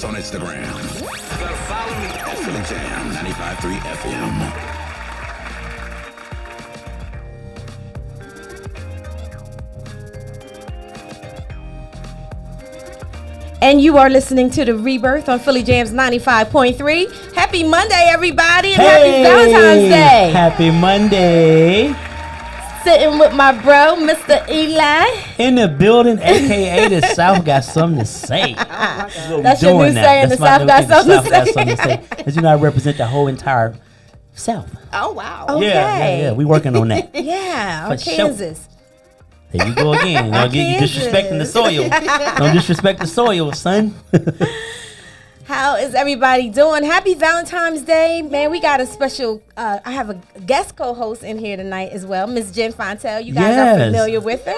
us on Instagram. You gotta follow me at Philly Jamz 95.3 FM. And you are listening to The Rebirth on Philly Jamz 95.3. Happy Monday, everybody, and happy Valentine's Day. Happy Monday. Sitting with my bro, Mr. Eli. In the building, a.k.a. the South got something to say. That's your new saying, the South got something to say. Because you know, I represent the whole entire South. Oh, wow. Okay. Yeah. We working on that. Yeah, For or Kansas. There you go again. You disrespecting the soil. Don't disrespect the soil, son. How is everybody doing? Happy Valentine's Day. Man, we got a special, I have a guest co-host in here tonight as well, Miss Jen Fontel. You guys are familiar with her.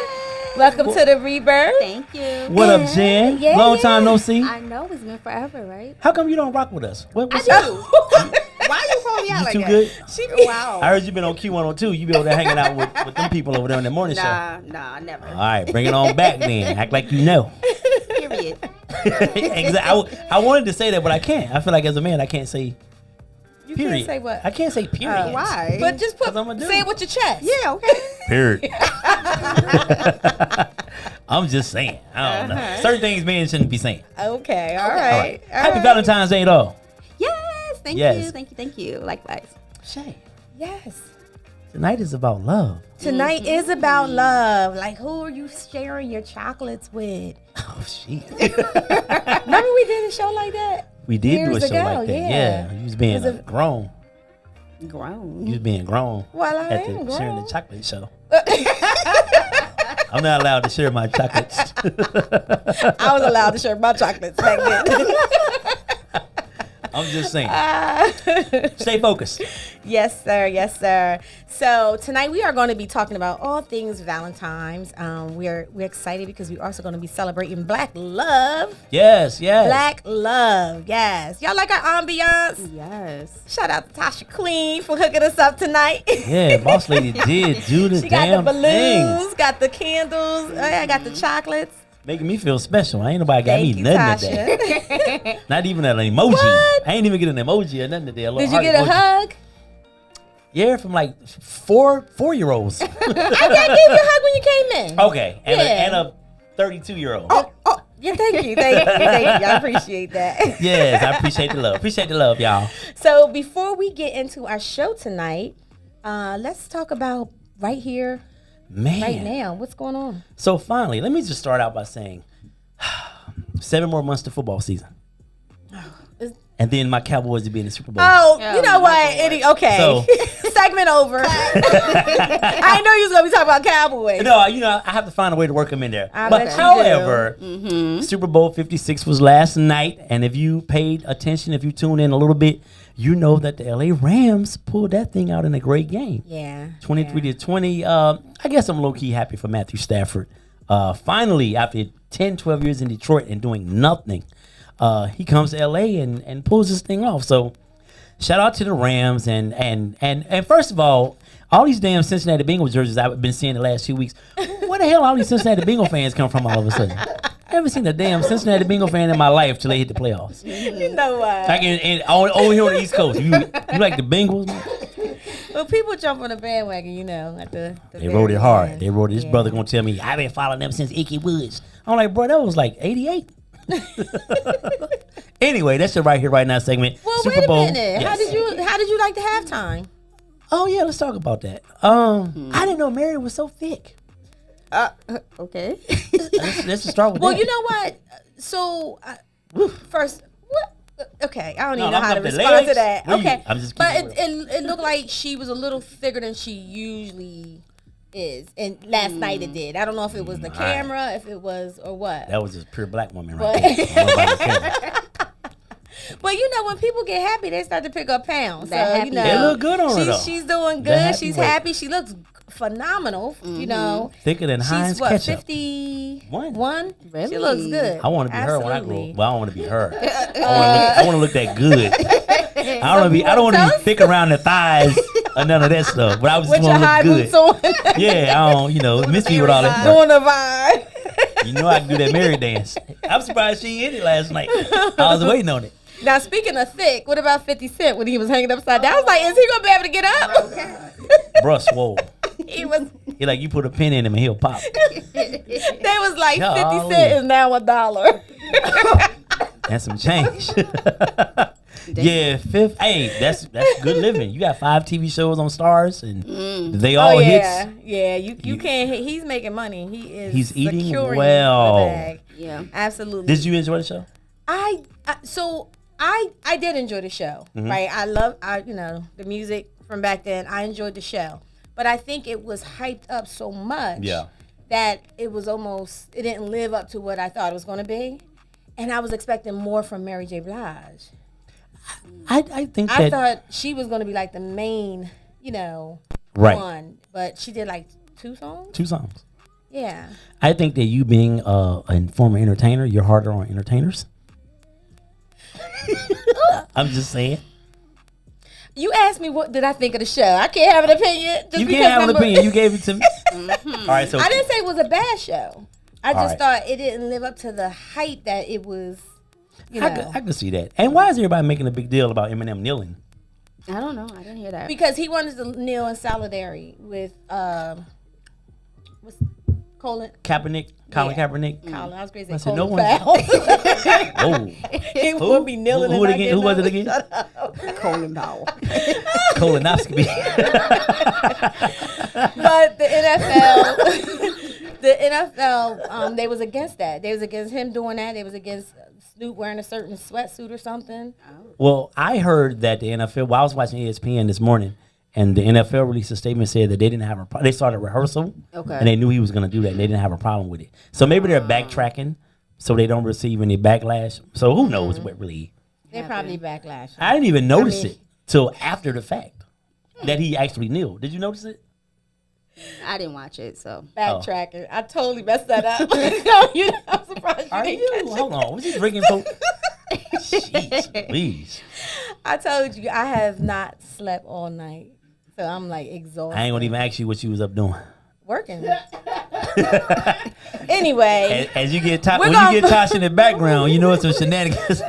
Welcome to The Rebirth. Thank you. What up, Jen? Yeah, Long time no see. I know it's been forever, right? How come you don't rock with us? What's I up? do. Why you calling me out You like too that? good? Wow. I heard you been on Q102. You be over there hanging out with them people over there on the morning show. Nah, never. All right, bring it on back then. Act like you know. Period. Exactly. I wanted to say that, but I can't. I feel like as a man, I can't say You period. can't say what? I can't say period. Why? But just 'Cause I'm a dude. say it with your chest. Yeah, okay. Period. I'm just saying. I don't know. Certain things men shouldn't be saying. Okay, all All right. right. Happy Valentine's Day, though. Yes, thank Yes. you. Thank you. Likewise. Shay, Yes. tonight is about love. Tonight is about love. Like, who are you sharing your chocolates with? Oh, shit. Remember we did a show like that? We did do a Years show ago, like that. yeah. Yeah. You was being Was it- grown. Grown. You was being grown Well, I at am the sharing the grown. chocolate show. I'm not allowed to share my chocolates. I was allowed to share my chocolates back then. I'm just saying. Stay focused. Yes, sir. Yes, sir. So tonight we are going to be talking about all things Valentine's. We're excited because we're also going to be celebrating Black love. Yes. Black love. Yes. Y'all like our ambiance? Yes. Shout out to Tasha Queen for hooking us up tonight. Yeah, boss lady did do the She got damn the thing. balloons, got the candles. I got the chocolates. Making me feel special. Ain't nobody got Thank me you, nothing today. Tasha. Not even an emoji. What? I ain't even get an emoji or nothing today. Did you get a hug? Yeah, from like four-year-olds. I gave you a hug when you came in. Okay, and Yeah. a 32-year-old. Oh, yeah, thank you. I appreciate that. Yes, I appreciate the love. Appreciate the love, y'all. So before we get into our show tonight, let's talk about right here, Man. right now. What's going on? So finally, let me just start out by saying 7 more months to football season. Is- And then my Cowboys to be in the Super Bowl. Oh, Oh, you know my what? Lord. Okay. So- Segment over. I didn't know you was going to be talking about Cowboys. No, I have to find a way to work them in there. I But bet you however, Mm-hmm. Super Bowl 56 was last night, and if you paid attention, if you tuned in a little bit, you know that the LA Rams pulled that thing out in a great game. Yeah. 23-20. I guess I'm low-key happy for Matthew Stafford. Finally, after 10, 12 years in Detroit and doing nothing, he comes to LA and pulls this thing off. So shout out to the Rams. And first of all these damn Cincinnati Bengals jerseys I've been seeing the last few weeks. Where the hell all these Cincinnati Bengal fans come from all of a sudden? I haven't seen a damn Cincinnati Bengal fan in my life till they hit the playoffs. You know what? Like over here on the East Coast. You like the Bengals? Well, people jump on the bandwagon, at the They rode it hard. end. They rode it. This Yeah. brother gonna tell me, I've been following them since Icky Woods. I'm like, bro, that was like 88. Anyway, that's it right here, right now segment. Well, Super wait a Bowl. minute. Yes. How did you like the halftime? Oh yeah, let's talk about that. I didn't know Mary was so thick. Okay. Let's just start with Well, that. you know what? So, first, what? Okay, I don't No, even know I'm how to up the respond to legs. that. What do you- Okay, I'm just but keeping it looked like she was a little thicker than she usually is, and last night it did. I don't know if it was the camera, if it was or what. that was just pure black woman But- right there. I don't know about the camera. But when people get happy, they start to pick up pounds. That So happy They look good on her, though. She's doing That good. happy She's weight. happy. She looks phenomenal. Thicker than Heinz She's what, ketchup. 51? She Really? looks good. I want to be her when I Absolutely. grow. Well, I want to be her. I want to look that good. I don't want to be thick around the thighs or none of that stuff. But I just With your want to high look good. boots on. Yeah, I don't. Miss me with all that. Doing a vibe. You know I can do that Mary dance. I'm surprised she hit it last night. I was waiting on it. Now, speaking of thick, what about 50 Cent when he was hanging upside down? I was like, is he going to be able to get up? Bruh swole. He was. He like, you put a pin in him and he'll pop. They was like, 50 Golly. Cent is now $1. That's some change. Yeah, fifth. Hey, that's good living. You got 5 TV shows on Stars, and they all yeah. hits. Yeah, you can't. He's making money. He's eating securing well. the bag. Yeah. Absolutely. Did you enjoy the show? I did enjoy the show. Right. I love the music from back then. I enjoyed the show, but I think it was hyped up so much that it didn't live up to what I thought it was going to be, and I was expecting more from Mary J. Blige. I think I that thought she was going to be like the main, right. one, but she did like 2 songs. 2 songs. Yeah. I think that you being a former entertainer, you're harder on entertainers. I'm just saying. You asked me what did I think of the show. I can't have an opinion. You can't have an opinion. You gave it to me. All right, so I didn't say it was a bad show. I just right. thought it didn't live up to the hype that it was. I could see that. And why is everybody making a big deal about Eminem kneeling? I don't know. I didn't hear that. Because he wanted to kneel in solidarity with what's Colin Kaepernick, Colin Kaepernick. Colin, I was crazy. I said, Colin no one- Powell. Oh, He would be kneeling. Who and again? Who was it again? Colin Powell. Colonoscopy. But the NFL, they was against that. They was against him doing that. They was against Snoop wearing a certain sweatsuit or something. Well, I heard that the NFL. Well, I was watching ESPN this morning, and the NFL released a statement said that they didn't have they started rehearsal, and they knew he was going to do that, and they didn't have a problem with it. So maybe they're backtracking, so they don't receive any backlash. So who knows what really? They probably backlash. I didn't even notice it till after the fact that he actually kneeled. Did you notice it? I didn't watch it, so. Backtracking. I totally messed that up. I'm surprised you didn't catch it. Hold on. Was he drinking? Jeez, please. I told you I have not slept all night, so I'm like exhausted. I ain't gonna even ask you what you was up doing. Working. Anyway, As you get when you get Tasha in the background, you know it's some shenanigans.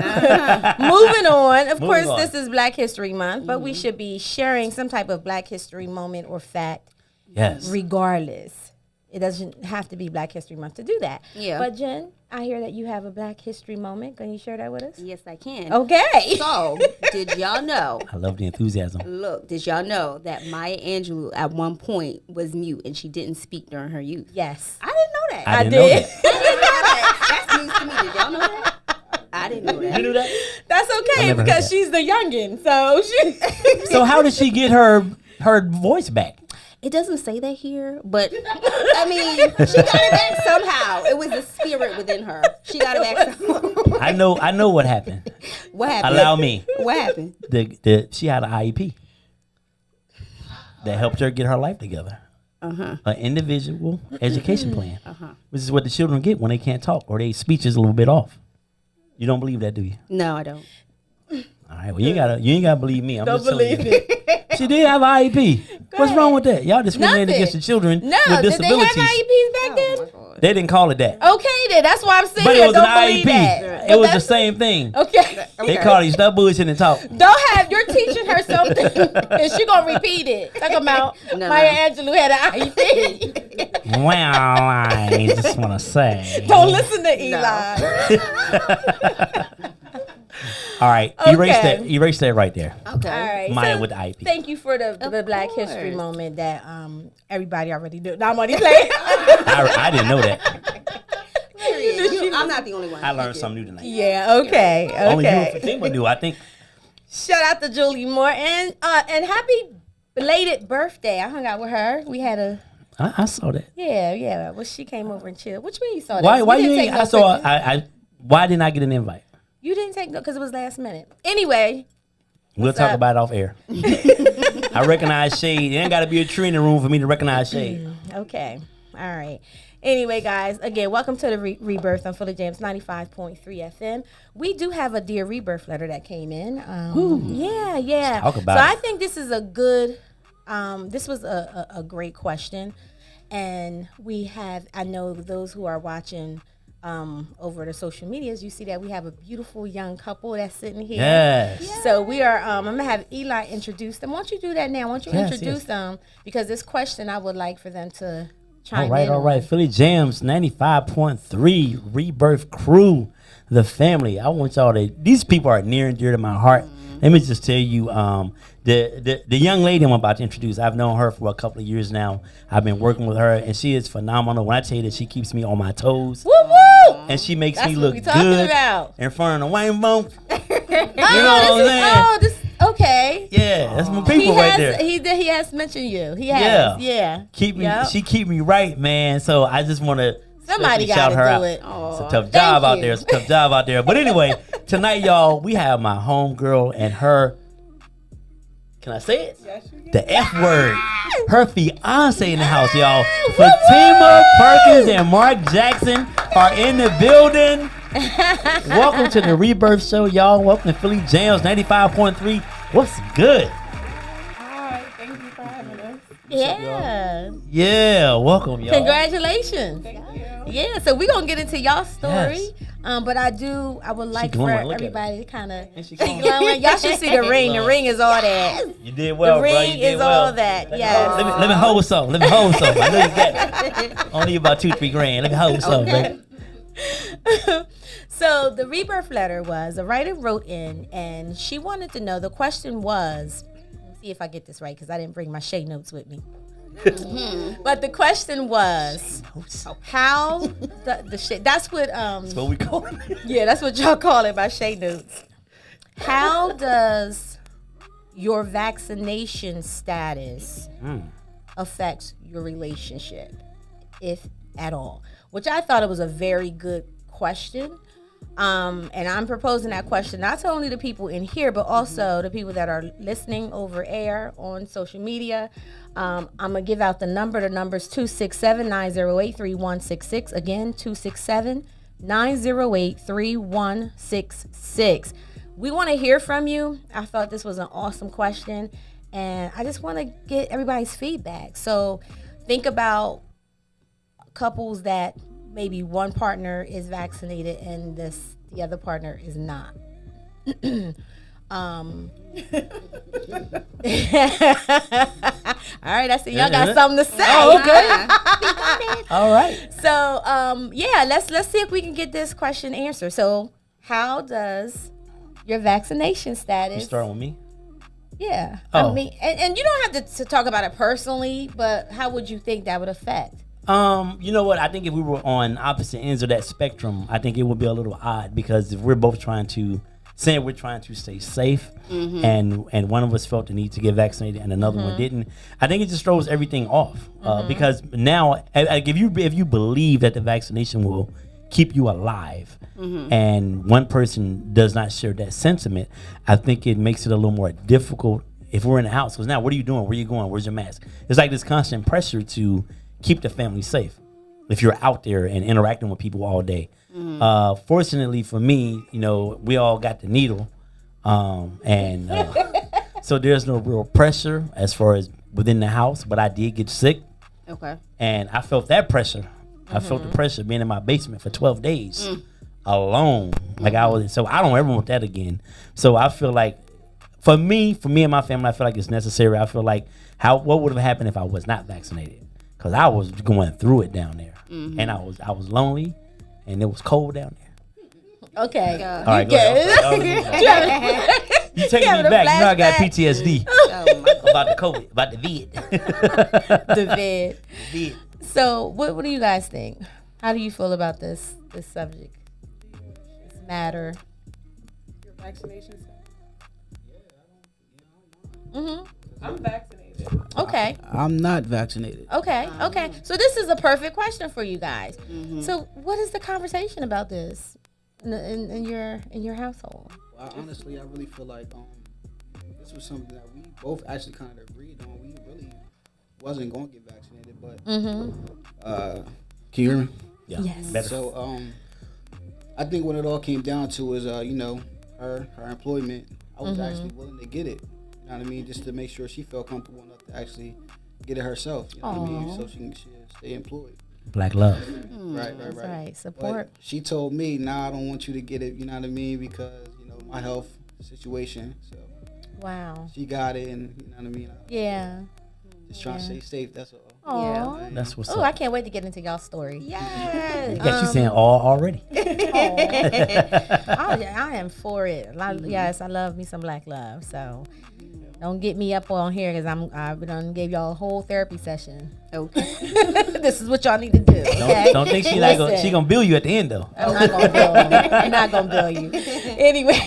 moving on. Of course, on. this is Black History Month, but we should be sharing some type of Black History moment or fact. Yes. Regardless, it doesn't have to be Black History Month to do that. Yeah. But Jen, I hear that you have a Black History moment. Can you share that with us? Yes, I can. Okay. So, did y'all know? I love the enthusiasm. Look, did y'all know that Maya Angelou at one point was mute and she didn't speak during her youth? Yes. I didn't know that. I didn't know that. I didn't know that. That's news to me. Did y'all know that? I didn't know that. You knew that? That's I okay never heard because that. she's the youngin'. So she. So how did she get her voice back? It doesn't say that here, but I mean, she got it back somehow. It was the spirit within her. She got it back somehow. I know what happened. What happened? Allow me. What happened? She had an IEP that helped her get her life together. An individual education plan, which is what the children get when they can't talk or their speech is a little bit off. You don't believe that, do you? No, I don't. All right. Well, you ain't gotta believe me. I'm Don't just telling believe you. it. She did have an IEP. What's ahead. wrong with that? Y'all discriminating Nothing. against the children No, with did they have disabilities. IEPs back then? Oh my God. They didn't call it that. Okay, then that's why I'm saying But it was don't an believe IEP. that. It was the That's- same thing. Okay. They called you stop bullshitting and talk. Don't have you're teaching her something and she gonna repeat it. Talk about No. Maya Angelou had an IEP. Well, I just want to say. Don't listen to Eli. All right, Okay. erase that right there. Okay. All right. Maya with the IEP. Thank you for the Of Black course. History moment that everybody already knew. No, I'm only playing. I didn't know that. I'm not the only one. I learned something new tonight. Yeah, okay. Only you and Okay. Fatima knew, I think. Shout out to Julie Moore and happy belated birthday. I hung out with her. We had a I saw that. yeah. Well, she came over and chilled. Which mean you saw that? Why didn't you take ain't? no I saw. pictures. Why didn't I get an invite? You didn't take no because it was last minute. Anyway, We'll talk up? about it off air. I recognize shade. It ain't got to be a tree in the room for me to recognize shade. okay. All right. Anyway, guys, again, welcome to the Rebirth on Philly Jamz 95.3 FM. We do have a Dear Rebirth letter that came in. Yeah. Talk about so it. I think this is a good, this was a great question. And we have, I know those who are watching over the social medias, you see that we have a beautiful young couple that's sitting here. Yes. So we are. I'm gonna have Eli introduce them. Why don't you do that now? Why don't you introduce them? Because this question I would like for them to chime in. All right. Philly Jamz 95.3 Rebirth Crew, the family. I want y'all to. These people are near and dear to my heart. Let me just tell you, the young lady I'm about to introduce, I've known her for a couple of years now. I've been working with her, and she is phenomenal. When I tell you that she keeps me on my toes, Woo woo! and she makes That's me what look we talking good about. in front of the wine bump. Okay. Yeah, that's my people right there. He has mentioned you. He has. Yeah. Keep me. She keep me right, man. So I just want to. Somebody got to do it. It's a tough job out there. It's a tough job out there. But anyway, tonight, y'all, we have my homegirl and her. Can I say it? Yes, you can. The F word. Her fiance in the house, y'all. Fatima Perkins and Mark Jackson are in the building. Welcome to the Rebirth Show, y'all. Welcome to Philly Jamz 95.3. What's good? Hi, thank you for having us. Yeah. Yeah, welcome, y'all. Congratulations. Thank you. Yeah, so we're going to get into y'all story. Yes. But I would like for glowing, look at everybody to kind of, Ain't she glowing? y'all should see the ring. The ring is all that. You did well, The bro. ring You did is well. all that, yes. Let me hold some. I know you got it. Only about $2-3 grand. Let me hold some, baby. So the rebirth letter was, a writer wrote in, and she wanted to know, the question was, let's see if I get this right, because I didn't bring my shade notes with me. But the question was, how the shade, that's what we call it. yeah, that's what y'all call it, by shade notes. How does your vaccination status affect your relationship, if at all? Which I thought it was a very good question. And I'm proposing that question not to only the people in here, but also the people that are listening over air on social media. I'm going to give out the number. The number's 267-908-3166. Again, 267-908-3166. We want to hear from you. I thought this was an awesome question, and I just want to get everybody's feedback. So think about couples that maybe one partner is vaccinated and the other partner is not. All right, I see y'all got something to say. Oh, okay. All right. So, let's see if we can get this question answered. So, how does your vaccination status? You starting with me? Yeah. Oh. I mean, and you don't have to talk about it personally, but how would you think that would affect? You know what? I think if we were on opposite ends of that spectrum, I think it would be a little odd, because if we're both trying to stay safe, and one of us felt the need to get vaccinated and another one didn't, I think it just throws everything off. Because now, like, if you believe that the vaccination will keep you alive, and one person does not share that sentiment, I think it makes it a little more difficult if we're in the house. Because now, what are you doing? Where are you going? Where's your mask? It's like this constant pressure to keep the family safe if you're out there and interacting with people all day. Fortunately for me, we all got the needle, and so there's no real pressure as far as within the house, but I did get sick. Okay. And I felt that pressure. I felt the pressure being in my basement for 12 days alone. Like so I don't ever want that again. So I feel like for me and my family, I feel like it's necessary. I feel like what would have happened if I was not vaccinated? Because I was going through it down there, and I was lonely, and it was cold down there. Okay. All right, go ahead. You taking me back? You know I got PTSD about the COVID, about the vid. The vid. So, what do you guys think? How do you feel about this subject, this matter? Your vaccination status? Mm-hmm. I'm vaccinated. Okay. I'm not vaccinated. Okay. So this is a perfect question for you guys. So what is the conversation about this in your household? Well, honestly, I really feel like this was something that we both actually kind of agreed on. We really wasn't going to get vaccinated, but can you hear me? Yeah. Yes. Better. So I think what it all came down to is her employment. I was actually willing to get it. You know what I mean? Just to make sure she felt comfortable enough to actually get it herself. You know what I mean? So she can stay employed. Black love. Right. That's right. But Support. she told me, "Nah, I don't want you to get it." You know what I mean? Because my health situation. So Wow. she got it, and you know what I mean. Yeah. Just trying to stay safe. That's all. Aw. That's what's Oh, up. I can't wait to get into y'all story. Yes. Got you saying all already. I am for it. Yes, I love me some black love. So don't get me up on here because I done gave y'all a whole therapy session. Okay. This is what y'all need to do. Okay? Don't think she like she gonna bill you at the end though. I'm not gonna bill you. I'm not gonna bill you. Anyway.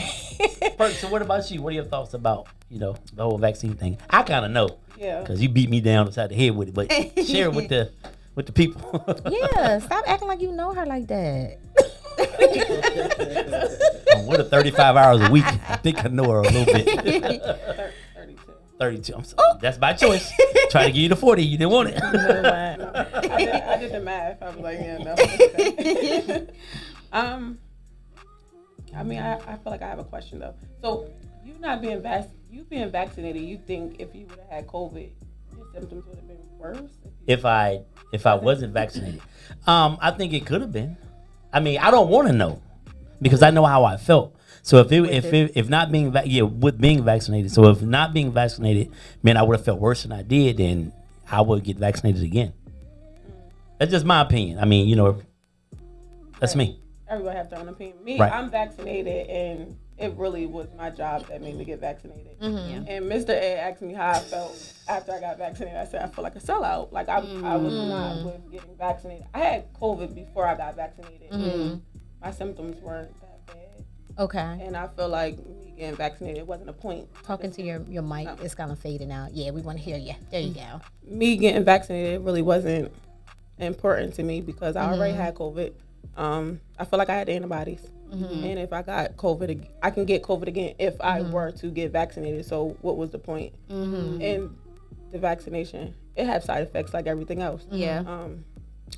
Perk, so what about you? What are your thoughts about the whole vaccine thing? I kind of know. Yeah. Because you beat me down upside the head with it, but share it with the people. Yeah, stop acting like you know her like that. With her 35 hours a week, I think I know her a little bit. 32. 32. That's by choice. Try to give you the 40. You didn't want it. I did the math. I was like, yeah, no. Okay. I mean, I feel like I have a question though. So you not being being vaccinated, you think if you would have had COVID, your symptoms would have been worse? If I wasn't vaccinated, I think it could have been. I mean, I don't want to know because I know how I felt. So if not being with being vaccinated. So if not being vaccinated meant I would have felt worse than I did, then I would get vaccinated again. That's just my opinion. I mean, that's me. Everybody have their own opinion. Me, Right. I'm vaccinated, and it really was my job that made me get vaccinated. Mm-hmm. And Mr. A asked me how I felt after I got vaccinated. I said I feel like a sellout. Like I was not with getting vaccinated. I had COVID before I got vaccinated. And my symptoms weren't that bad. Okay. And I feel like me getting vaccinated, it wasn't a point. Talking to your mic, it's kind of fading out. Yeah, we want to hear you. There you go. Me getting vaccinated, it really wasn't important to me because I already had COVID. I feel like I had the antibodies. And if I got COVID, I can get COVID again if I were to get vaccinated. So what was the point? And the vaccination, it had side effects like everything else. Yeah.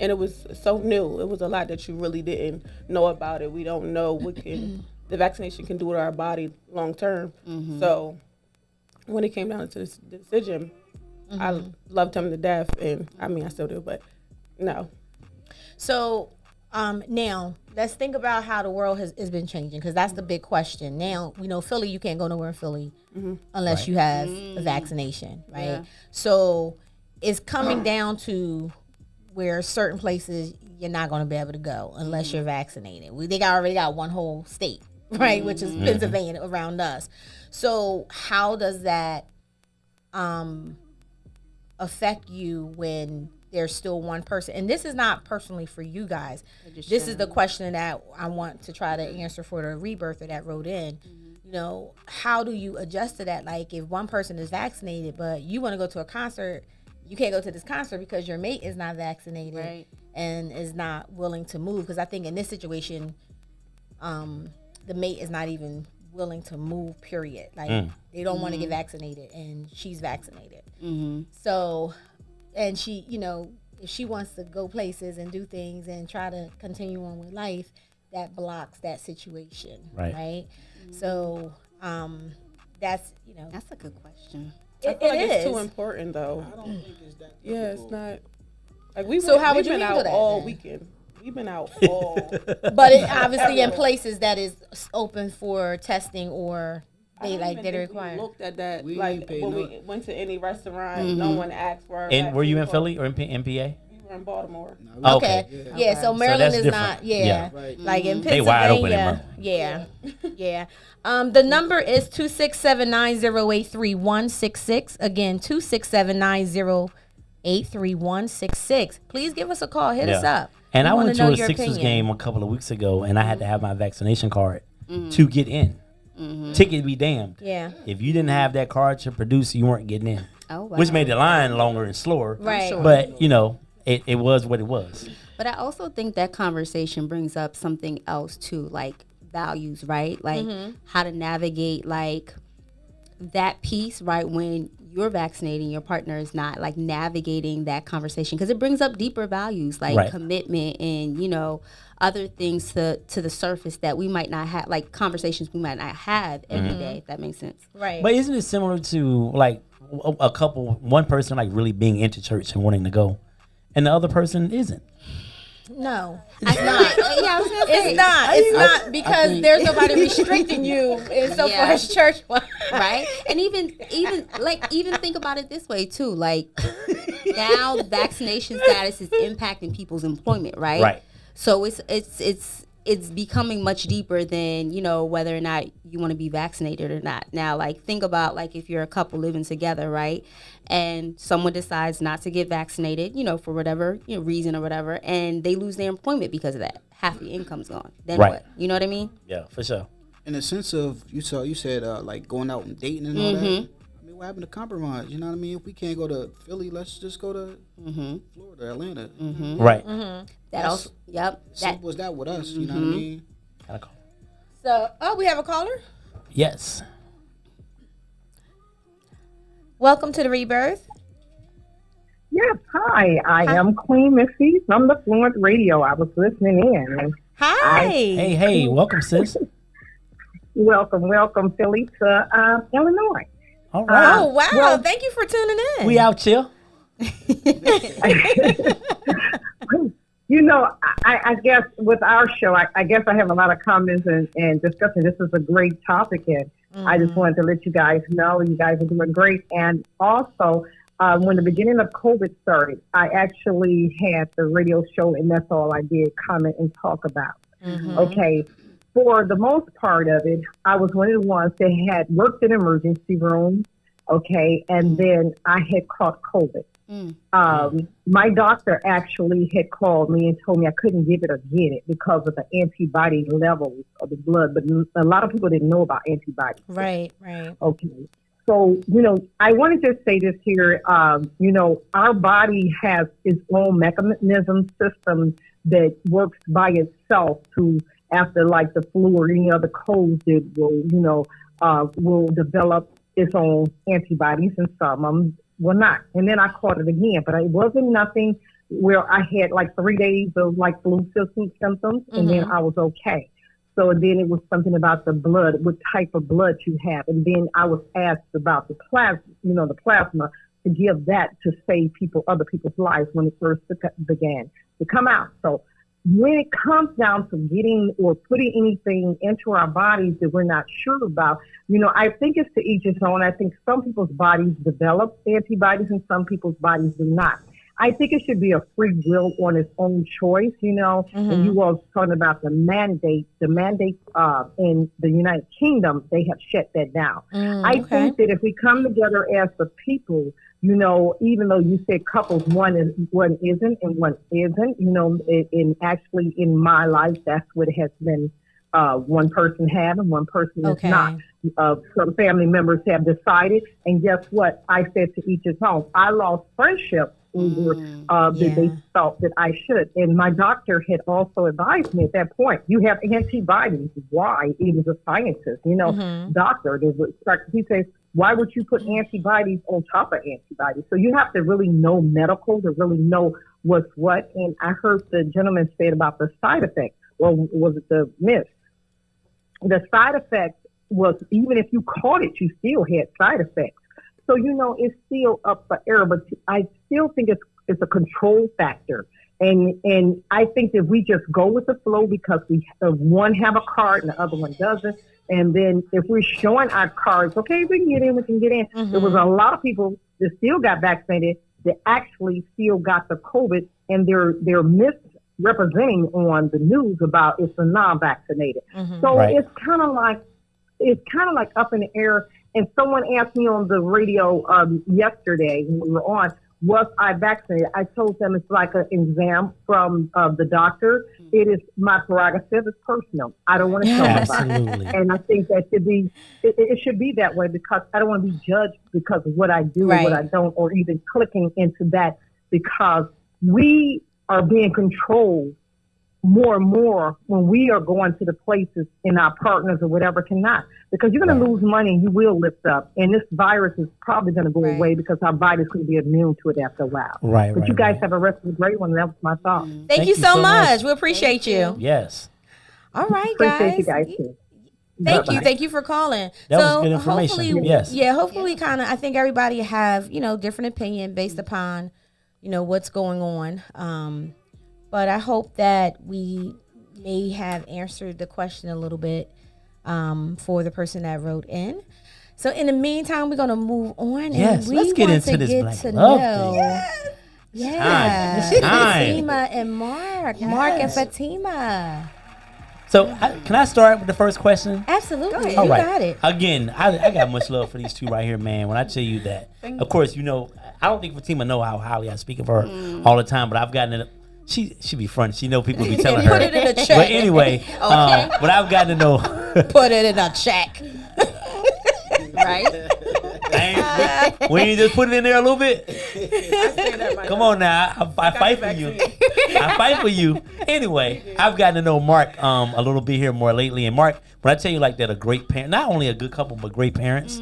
And it was so new. It was a lot that you really didn't know about it. We don't know what the vaccination can do to our body long term. So when it came down to this decision, I loved him to death. And I mean, I still do, but no. So now let's think about how the world has been changing because that's the big question. Now we know Philly, you can't go nowhere in Philly unless you have a vaccination, right? Yeah. So it's coming down to where certain places you're not going to be able to go unless you're vaccinated. They already got one whole state, right, which is Pennsylvania around us. So how does that affect you when there's still one person? And this is not personally for you guys. This is the question that I want to try to answer for the rebirther that wrote in. How do you adjust to that? Like if one person is vaccinated, but you want to go to a concert, you can't go to this concert because your mate is not vaccinated and is not willing to move. Because I think in this situation, the mate is not even willing to move, period. Like they don't want to get vaccinated and she's vaccinated. So, and she, if she wants to go places and do things and try to continue on with life, that blocks that situation. Right? So, that's That's a good question. I feel like it's is. too important though. I don't think it's that. Yeah, it's difficult. not. Like how would we've you been handle out that, all then? weekend. We've been out all. But it obviously in places that is open for testing or they require. We looked at that We like ain't paid when no- we went to any restaurant. No one asked for. A And were you in vaccine Philly or in PA? We were in Baltimore. Nah, we- Okay. Yeah. So Maryland that's is not. different. Yeah. Right. Like in They wide open in Pennsylvania. Maryland. Yeah. The number is 267-908-3166. Again, 267-908-3166. Please give us a call. Hit us up. And We I wanna went to know a your Sixers opinion. game a couple of weeks ago, and I had to have my vaccination card to get in. Ticket be damned. Yeah. If you didn't have that card to produce, you weren't getting in. Oh, wow. Which made the line longer and slower. Right. Sure. But, it was what it was. But I also think that conversation brings up something else too, like values, right? Like how to navigate like that piece, right? When you're vaccinating, your partner is not, like navigating that conversation because it brings up deeper values like Right. commitment and, other things to the surface that we might not have, like conversations we might not have every day, if that makes sense. Right. But isn't it similar to like a couple, one person like really being into church and wanting to go, and the other person isn't. No, It's not. Yeah, I was gonna say. it's not because there's nobody restricting you insofar Yeah. as church. Right? And even think about it this way too. Like now vaccination status is impacting people's employment, right? Right. So it's becoming much deeper than, whether or not you want to be vaccinated or not. Now, like, think about, like, if you're a couple living together, right? And someone decides not to get vaccinated, for whatever reason or whatever, and they lose their employment because of that. Half the income's gone. Then Right. what? You know what I mean? Yeah, for sure. In the sense of you said like going out and dating and all that. I mean, what happened to compromise? You know what I mean? If we can't go to Philly, let's just go to Florida, Atlanta. Right. That also, yep. Simple as that with us. You know what I mean? Gotta call. So, we have a caller. Yes. Welcome to the Rebirth. Yes, hi. I am Queen Missy from the Fluent Radio. I was listening in. Hi. Hey, welcome, sis. Welcome, Philly to Illinois. All right. Oh, wow. well- Thank you for tuning in. We out chill. I guess with our show, I guess I have a lot of comments and discussion. This is a great topic, and I just wanted to let you guys know you guys are doing great. And also, when the beginning of COVID started, I actually had the radio show, and that's all I did, comment and talk about. Okay. For the most part of it, I was one of the ones that had worked in emergency rooms, okay, and then I had caught COVID. My doctor actually had called me and told me I couldn't give it or get it because of the antibody levels of the blood, but a lot of people didn't know about antibodies. Right. Okay. So, I want to just say this here. Our body has its own mechanism system that works by itself to, after like the flu or any other cold, it will develop its own antibodies, and some of them will not. And then I caught it again, but it wasn't nothing where I had like 3 days of like flu symptoms, and then I was okay. So then it was something about the blood, what type of blood you have. And then I was asked about the plasma to give that to save other people's lives when it first began to come out. So when it comes down to getting or putting anything into our bodies that we're not sure about, I think it's to each his own. I think some people's bodies develop antibodies and some people's bodies do not. I think it should be a free will on its own choice, and you all talking about the mandate in the United Kingdom, they have shut that down. I think that if we come together as the people, even though you said couples, one isn't and one isn't, and actually in my life, that's what it has been. One person have and one person is not. Some family members have decided, and guess what? I said to each his own. I lost friendship over that they thought that I should. And my doctor had also advised me at that point, you have antibodies. Why? He was a scientist, doctor. He says, why would you put antibodies on top of antibodies? So you have to really know medical to really know what's what. And I heard the gentleman say about the side effects. Well, was it the myth? The side effects was, even if you caught it, you still had side effects. So, it's still up for error, but I still think it's a control factor. And I think that we just go with the flow because one have a card and the other one doesn't. And then if we're showing our cards, okay, we can get in, we can get in. There was a lot of people that still got vaccinated that actually still got the COVID, and they're misrepresenting on the news about it's the non-vaccinated. So it's kind of like up in the air. And someone asked me on the radio yesterday when we were on, was I vaccinated? I told them it's like an exam from the doctor. It is my prerogative. It's personal. I don't want to tell nobody. And I think that should be, it should be that way because I don't want to be judged because of what I do or what I don't, or even clicking into that, because we are being controlled more and more when we are going to the places and our partners or whatever cannot, because you're going to lose money and you will lift up, and this virus is probably going to go away because our bodies could be immune to it after a while. But you guys have a rest of the great one. That was my thought. Thank you so much. We appreciate you. Yes. All right, appreciate you guys too. Thank you for calling. That was good information. Hopefully kind of, I think everybody have, different opinion based upon what's going on. But I hope that we may have answered the question a little bit for the person that wrote in. So in the meantime, we're gonna move on. Yes, and we let's get want into to this get black to love know. thing. Yeah, It's time. Fatima and Mark, Mark and Fatima. So can I start with the first question? Absolutely, All you right. got it. Again, I got much love for these two right here, man. When I tell you that, of course, I don't think Fatima know how highly I speak of her all the time, but I've gotten it. She be front. She know people be telling her. Put it in a check. But anyway, but I've gotten to know. Put it in a check. Right? We ain't just put it in there a little bit. Come on now, I fight for you. I fight for you. Anyway, I've gotten to know Mark a little bit here more lately. And Mark, when I tell you like that, a great parent, not only a good couple, but great parents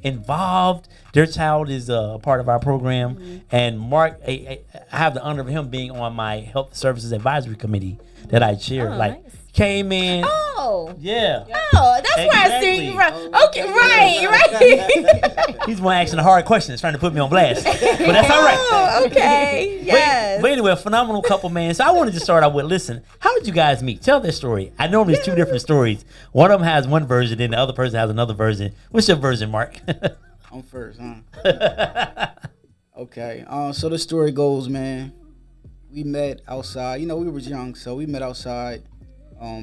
involved. Their child is a part of our program. And Mark, I have the honor of him being on my health services advisory committee that I chair. Nice. Came in. Oh. Yeah. Oh, that's where I see you from. Okay, right. He's one asking the hard questions, trying to put me on blast. But that's all right. Oh, okay. Yes. But anyway, a phenomenal couple, man. So I wanted to start out with, listen, how did you guys meet? Tell their story. I know there's two different stories. One of them has one version, and the other person has another version. What's your version, Mark? I'm first, huh? Okay. So the story goes, man. We met outside. We were young, so we met outside.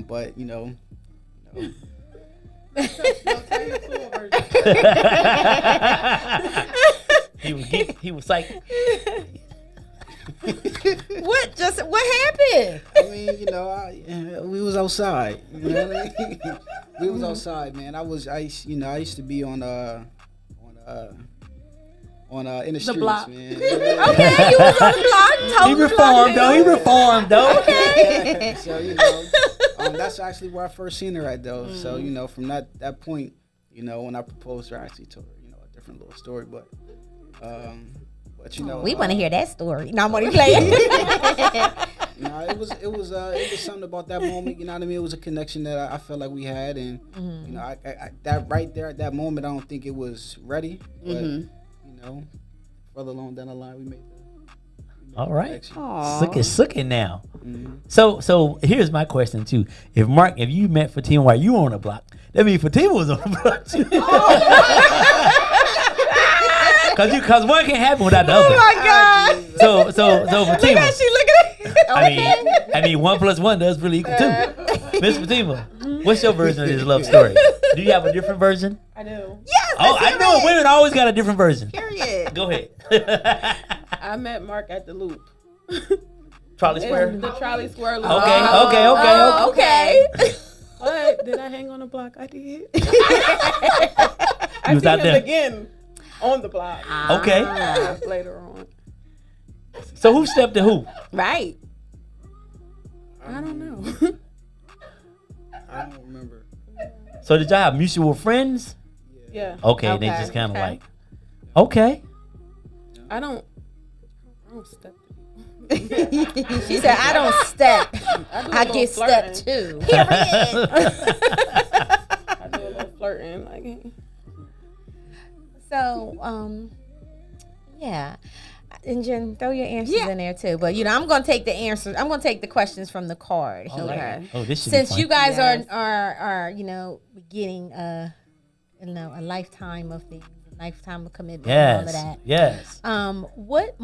But he was like, what happened? I mean, we was outside. You know what I mean? We was outside, man. I used to be on in the streets, block. man. Okay, you was on the block. he reformed, though. Okay. So that's actually where I first seen her at, though. So from that point, when I proposed to her, I actually told her, a different little story, but we want to hear that story. No, I'm only playing. It was something about that moment. You know what I mean? It was a connection that I felt like we had, and I that right there at that moment, I don't think it was ready, but further along down the line, we made the all right. connection. Sook it now. So here's my question too. If you met Fatima while you were on the block, that means Fatima was on the block too. Cause one can't happen without the other. Oh my God. So Fatima. Look at it. I mean 1 + 1 does really equal 2. Miss Fatima, what's your version of this love story? Do you have a different version? I do. Yes. I know women always got a different version. Period. Go ahead. I met Mark at the Loop. Trolley Square. The Trolley Square Loop. Okay. What? Did I hang on the block? I did. You I was see out him there. again on the block. Okay. Later on. So who stepped to who? Right. I don't know. I don't remember. So did y'all have mutual friends? Yeah. Okay, they just kind of like, okay. I don't step. She said, I don't step. I do a get little stepped too. Period. I do a little flirting. Like, So, yeah. And Jen, throw your answers in there too. But I'm gonna take the answers. I'm gonna take the questions from the card here. Okay. Oh, this should Since be fun. you guys are getting a lifetime of things, a lifetime of commitment, and all of that. Yes. What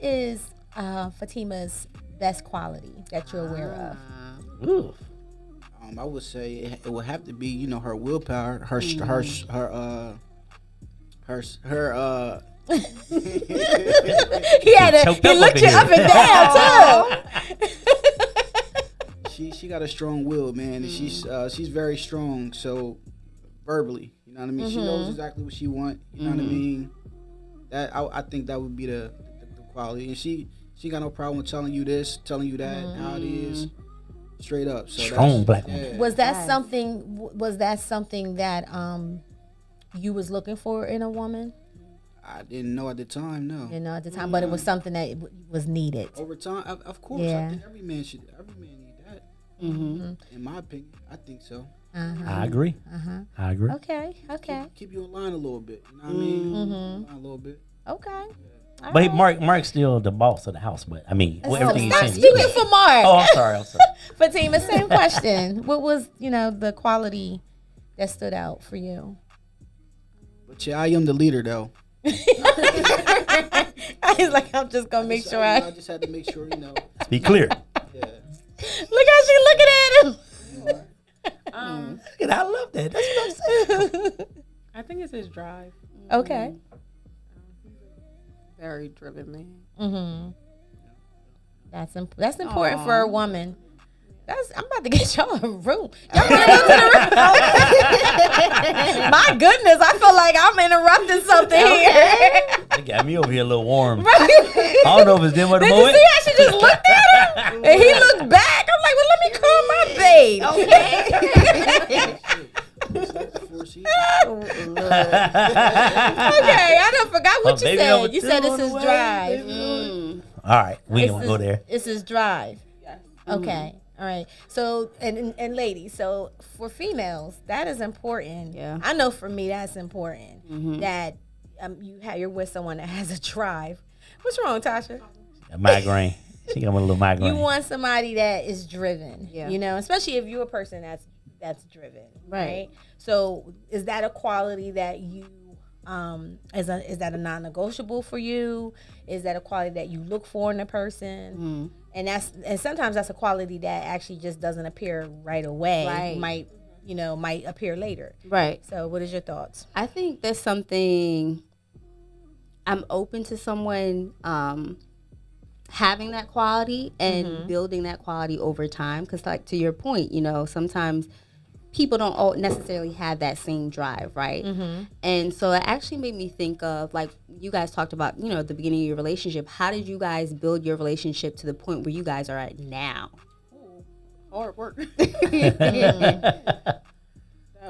is Fatima's best quality that you're aware of? Ooh. I would say it would have to be, her willpower, her he looked you up and down too. She got a strong will, man, and she's very strong. So verbally, you know what I mean. She knows exactly what she wants. You know what I mean. That I think that would be the quality, and she got no problem with telling you this, telling you that, how it is, straight up. So Strong black woman. Was that something? Was that something that you was looking for in a woman? I didn't know at the time, no. At the time, but it was something that was needed. Over time, of course, Yeah. I think every man need that. In my opinion, I think so. I agree. I agree. Okay. Keep you in line a little bit. You know what I mean? A little bit. Okay. But Mark's still the boss of the house. But I mean, everything Stop he's saying. speaking for Mark. Oh, I'm sorry. Fatima, same question. What was, the quality that stood out for you? But yeah, I am the leader though. He's like, I'm just gonna make sure I just had to make sure, Be clear. Yeah. Look how she looking at him. And I love that. That's what I'm saying. I think it's his drive. Okay. Very driven man. Mm-hmm. That's important for a woman. I'm about to get y'all a room. Y'all want to go to the room? My goodness, I feel like I'm interrupting something here. It got me over here a little warm. I don't know if it's them or the Did boy. you see how she just looked at him? And he looked back. I'm like, well, let me call my babe. Okay, I done forgot what you baby said. number You two said it's on the his way. drive. All right, we ain't gonna go there. It's his drive. Yes. Okay. All right. So and ladies, so for females, that is important. Yeah. I know for me that's important. That you're with someone that has a drive. What's wrong, Tasha? A migraine. She got a little migraine. You want somebody that is driven. Yeah. Especially if you're a person that's driven. Right. So is that a quality that you is that a non-negotiable for you? Is that a quality that you look for in a person? And sometimes that's a quality that actually just doesn't appear right away. Right. Might appear later. Right. So what is your thoughts? I think that's something I'm open to someone having that quality and building that quality over time. Because, like, to your point, sometimes people don't all necessarily have that same drive, right? And so it actually made me think of, like, you guys talked about, at the beginning of your relationship. How did you guys build your relationship to the point where you guys are at now? Hard work.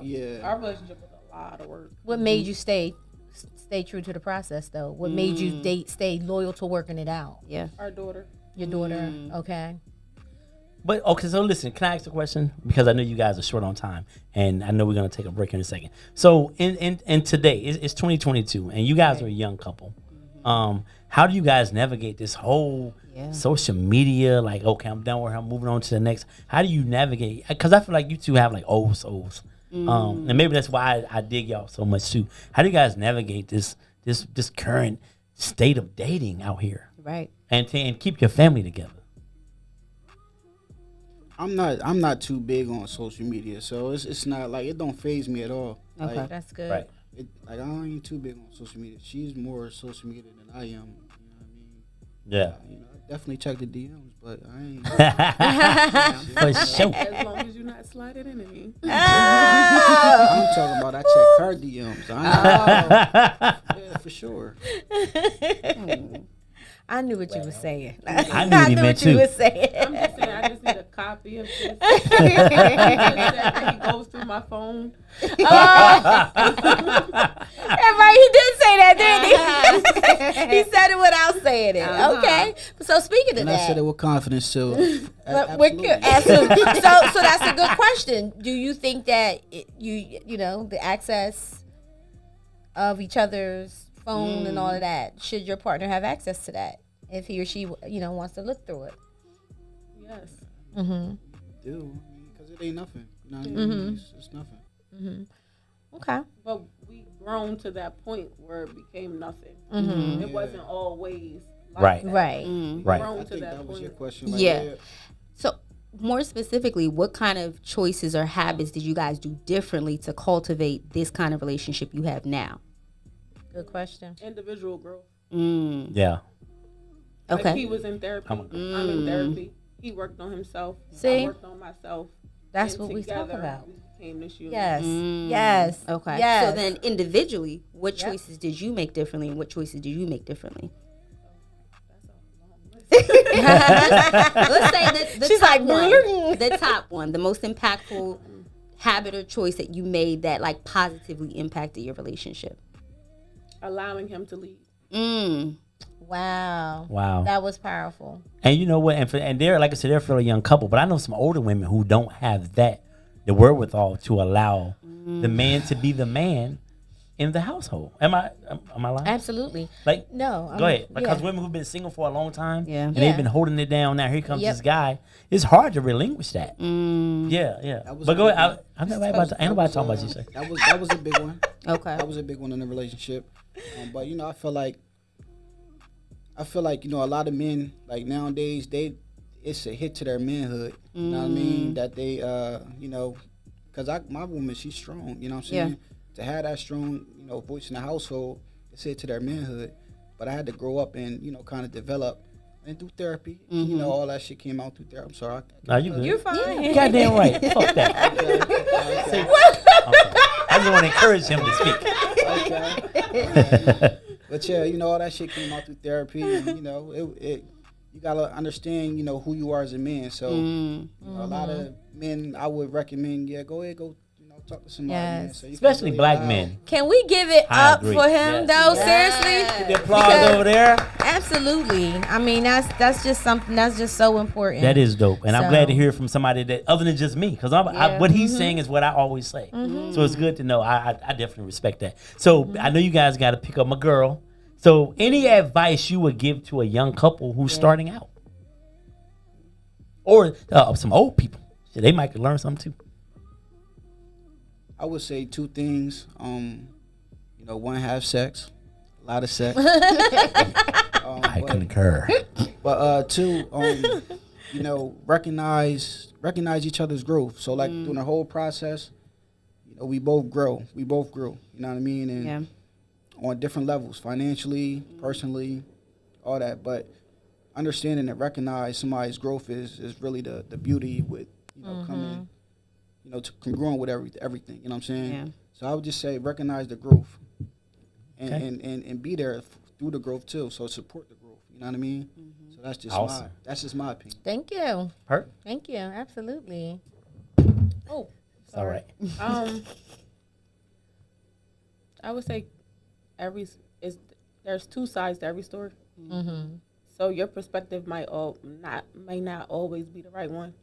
Yeah. Our relationship was a lot of work. What made you stay true to the process, though? What made you stay loyal to working it out? Yeah. Our daughter. Your daughter, okay. But okay, so listen, can I ask a question? Because I know you guys are short on time, and I know we're gonna take a break in a second. So in today, it's 2022, and you guys are a young couple. How do you guys navigate this whole social media? Like, okay, I'm done with her, I'm moving on to the next. How do you navigate? Because I feel like you two have like old souls, and maybe that's why I dig y'all so much too. How do you guys navigate this current state of dating out here, Right. and keep your family together? I'm not too big on social media, so it's not like it don't faze me at all. Okay. Like, That's good. Right. I ain't too big on social media. She's more social media than I am. You know what I mean? Yeah. I definitely check the DMs, but I ain't. For sure. As long as you're not sliding into me. I'm talking about I check her DMs. Yeah, for sure. I knew what you were saying. I knew what he meant you too. were saying. I'm just saying, I just need a copy of this. He goes through my phone. Yeah, right, he did say that, didn't he? He said it without saying it. Okay. So speaking of And that, I said it with confidence too. absolutely. So that's a good question. Do you think that the access of each other's phone and all of that, should your partner have access to that if he or she wants to look through it? Yes. Do because it ain't nothing. You know what I mean? It's nothing. Okay. But we grown to that point where it became nothing. It wasn't always like Right. that. Right. We Right. grown I to think that that was your point. question. Right Yeah. there. So, more specifically, what kind of choices or habits did you guys do differently to cultivate this kind of relationship you have now? Good question. Individual growth. Yeah. Okay. Like he was in therapy. I'm in therapy. He worked on himself. See? I worked on myself. That's And what we talk together, about. We became this unit. Yes. Yes. Okay. Yes. So then, individually, what Yep. choices did you make differently, and what choices did you make differently? Let's say the She's top like, one, the top one, the most impactful habit or choice that you made that like positively impacted your relationship. Allowing him to lead. Wow. That was powerful. And you know what? And they're, like I said, they're a fairly young couple. But I know some older women who don't have the wherewithal to allow the man to be the man in the household. Am I lying? Absolutely. Like, No. go ahead. Because yeah. women who've been single for a long time, Yeah. and Yeah. they've been holding it down. Now here comes Yep. this guy. It's hard to relinquish that. Mm. Yeah. That was But a go big ahead. one. I'm not about to. Ain't nobody talking about you, sir. That was a big one. Okay. That was a big one in the relationship. But you know, I feel like you know a lot of men like nowadays it's a hit to their manhood. You know what I mean? That they you know, because my woman, she's strong. You know what I'm saying? To have that strong voice in the household, it's a hit to their manhood. But I had to grow up and kind of develop. And through therapy, you know, all that shit came out through therapy. I'm sorry. No, you good. You're fine. You goddamn right. Fuck that. See, I just want to encourage him to speak. But yeah, all that shit came out through therapy, and you gotta understand, who you are as a man. So a lot of men, I would recommend, go ahead, talk to somebody, man. Yes. So you can Especially really black allow- men. Can we give it I up agree. for him, Yes. though? Yes. Seriously? The applause Because- over there. Absolutely. I mean, that's just something that's just so important. That is dope, and I'm So- glad to hear from somebody that other than just me, because what he's saying is what I always say. So it's good to know. I definitely respect that. So I know you guys got to pick up my girl. So any advice you would give to a young couple who's starting out, or some old people, so they might could learn something too. I would say two things. One, have sex, a lot of sex. I concur. But two, recognize each other's growth. So like during the whole process, we both grow. We both grew. You know what I mean? And on different levels, financially, personally, all that. But understanding and recognize somebody's growth is really the beauty with coming, to congruent with everything. You know what I'm saying? Yeah. So I would just say recognize the growth, and Okay. and be there through the growth too. So support the growth. You know what I mean? So that's just Awesome. that's just my opinion. Thank you. Hurt? Thank you. Absolutely. Oh, It's all right. I would say there's two sides to every story. Mm-hmm. So your perspective may not always be the right one.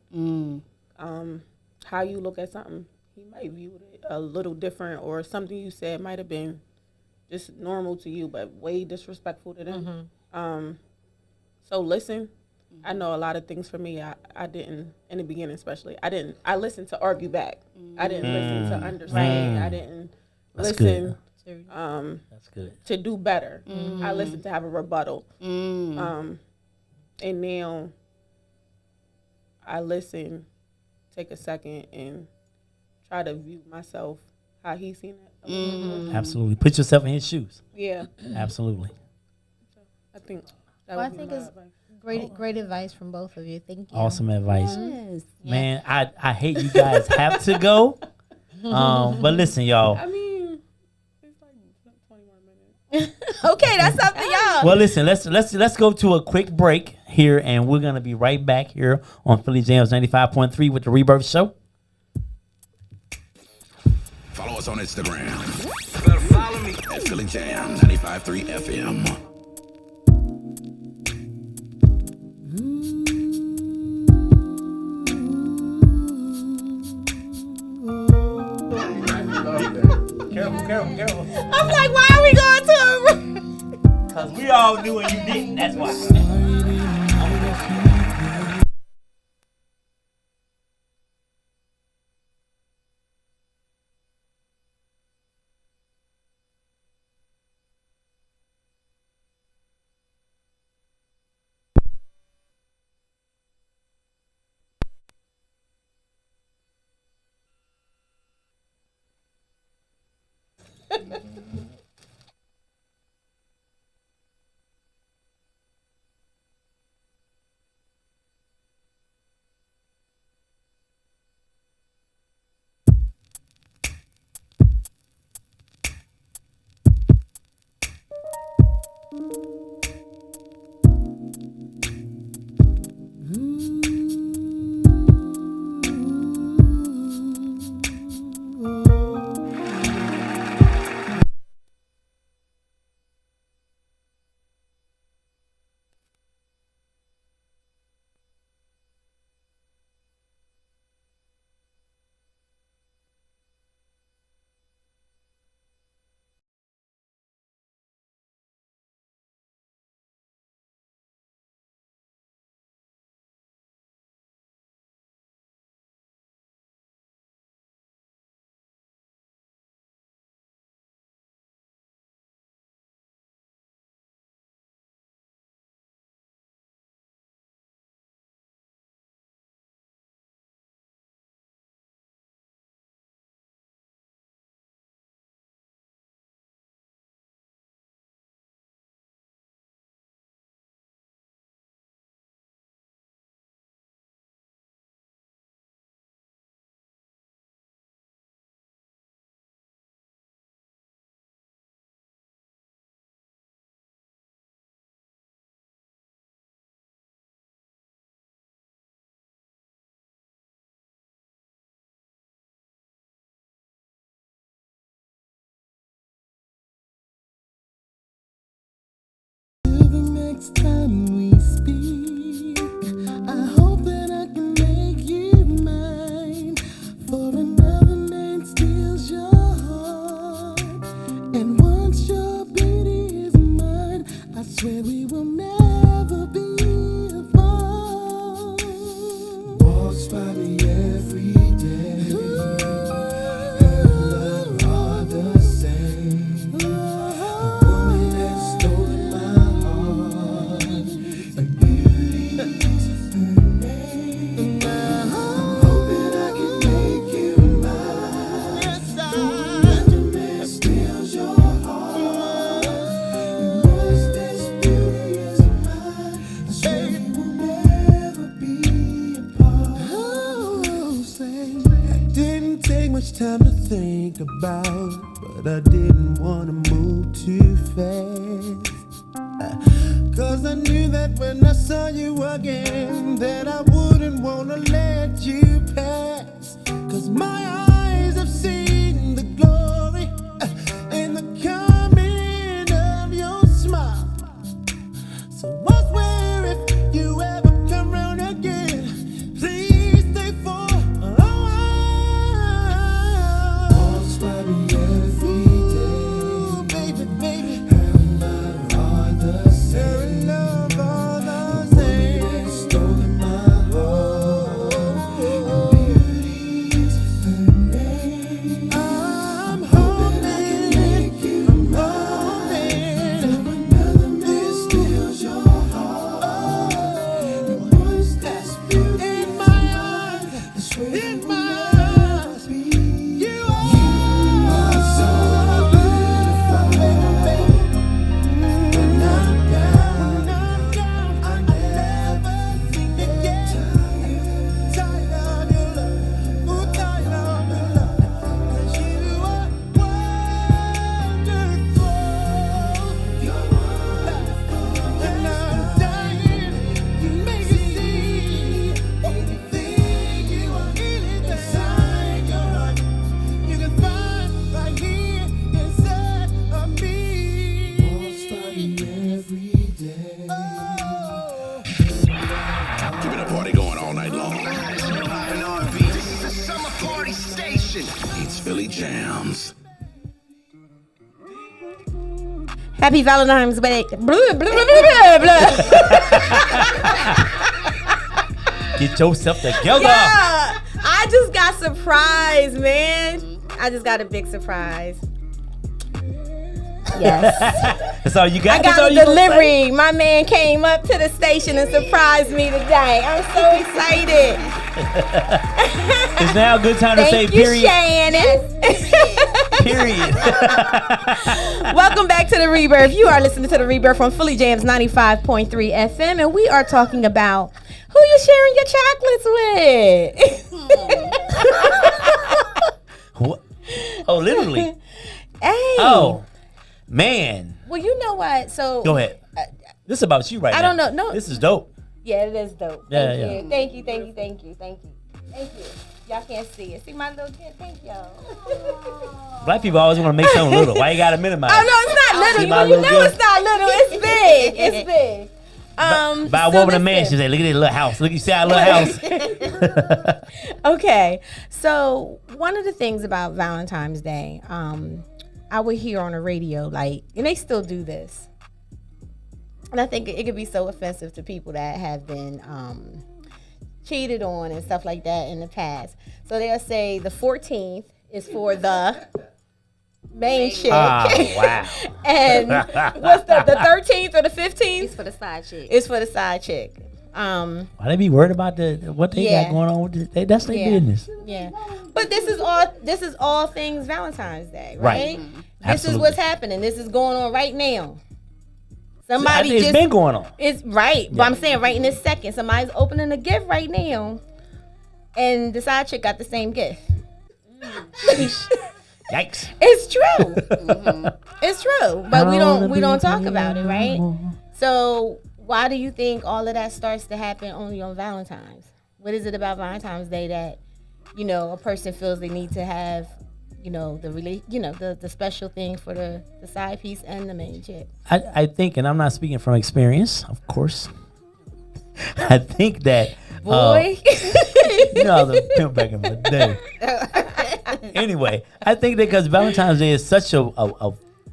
How you look at something, he might view it a little different, or something you said might have been just normal to you, but way disrespectful to them. So listen. I know a lot of things for me. I didn't in the beginning, especially. I listened to argue back. I didn't listen to understand. I didn't That's listen. That's good. To do better. I listened to have a rebuttal. And now I listen, take a second, and try to view myself how he's seen it. Absolutely. Put yourself in his shoes. Yeah, Absolutely. I think that Well, I would be think my it's advice. great advice from both of you. Thank you. Awesome advice. Yes. Man, I hate you guys have to go. But listen, y'all. I mean, it's like 20 more minutes. Okay, that's up to y'all. Well, listen, let's go to a quick break here, and we're gonna be right back here on Philly Jamz 95.3 with the Rebirth Show. Follow us on Instagram. Follow me at Philly Jamz 95.3 FM. Careful. I'm like, why are we going to a Because we all knew and you didn't. That's why. next time we speak, I hope that I can make you mine. For another man steals your heart, and once your beauty is mine, I swear we will never be apart. Walks by me every day, and love are the same. The woman that stole my heart, and beauty's her name. I'm hoping I can make you mine. Yes, another man steals your heart, and once this beauty is mine, I swear we will never be apart. Oh, say, didn't take much time to think about, but I didn't want to move too fast. Cause I knew that when I saw you again, that I wouldn't want to let you pass. Cause my eyes have seen the glory and the coming of your smile. So I swear if you ever come round again, please stay for a while. Walks by me every day. Ooh, baby, baby. Her and love are the same. Her and love are the same. The woman that stole my heart, and beauty's her name. I'm hoping I can make you mine. So another man steals your heart, and once that's beauty in my eyes, I swear in my eyes, you are so beautiful, baby. When I'm down, I never seem to get tired of your love, ooh, tired of your love. 'Cause you are wonderful, you're wonderful, and I'm dying to make you see anything you are feeling inside your heart. You can find right here inside of me. Walks by me every day. Oh. Keeping the party going all night long. This is a summer party station. It's Philly Jamz. Happy Valentine's Day. Blah, blah, blah, blah, blah. Get yourself together. Yeah, I just got surprised, man. I just got a big surprise. Yes. That's all you got? I That's got all a you gonna say? delivery. My man came up to the station and surprised me today. I'm so excited. It's now a good time to say Thank you, period. Shannon. Period. Welcome back to the Rebirth. You are listening to the Rebirth from Philly Jamz 95.3 FM, and we are talking about who you sharing your chocolates with. What? Oh, literally. Hey. Oh, man. Well, you know what? So Go ahead. This is about you right now. I don't know. No. This is dope. Yeah, it is dope. Yeah, Thank yeah. you. Thank you. Thank you. Thank you. Thank you. Thank you. Y'all can't see it. See my little kid? Thank y'all. Black people always want to make something little. Why you gotta minimize? Oh no, it's not See little. my You little know gift? it's not little. It's big. It's big. By a so woman, a man, listen. she say, "Look at this little house. Look, you see our little house." Okay, so one of the things about Valentine's Day, I would hear on the radio, like, and they still do this, and I think it could be so offensive to people that have been cheated on and stuff like that in the past. So they'll say the 14th is for the main chick. Oh, wow. And what's the 13th or the 15th? It's for the side chick. It's for the side chick. Why they be worried about what they Yeah. got going on with this? That's their Yeah. business. Yeah, but this is all things Valentine's Day, Right. right? Mhm. This Absolutely. is what's happening. This is going on right now. I Somebody think it's just been going on. It's right, but I'm saying right in this second, somebody's opening a gift right now, and the side chick got the same gift. Yikes. It's true. It's true, but we don't talk about it, right? So why do you think all of that starts to happen only on Valentine's? What is it about Valentine's Day that, a person feels they need to have, the special thing for the side piece and the main chick. I think, and I'm not speaking from experience, of course. I think that Boy. the pimp back in my day. Anyway, I think that because Valentine's Day is such a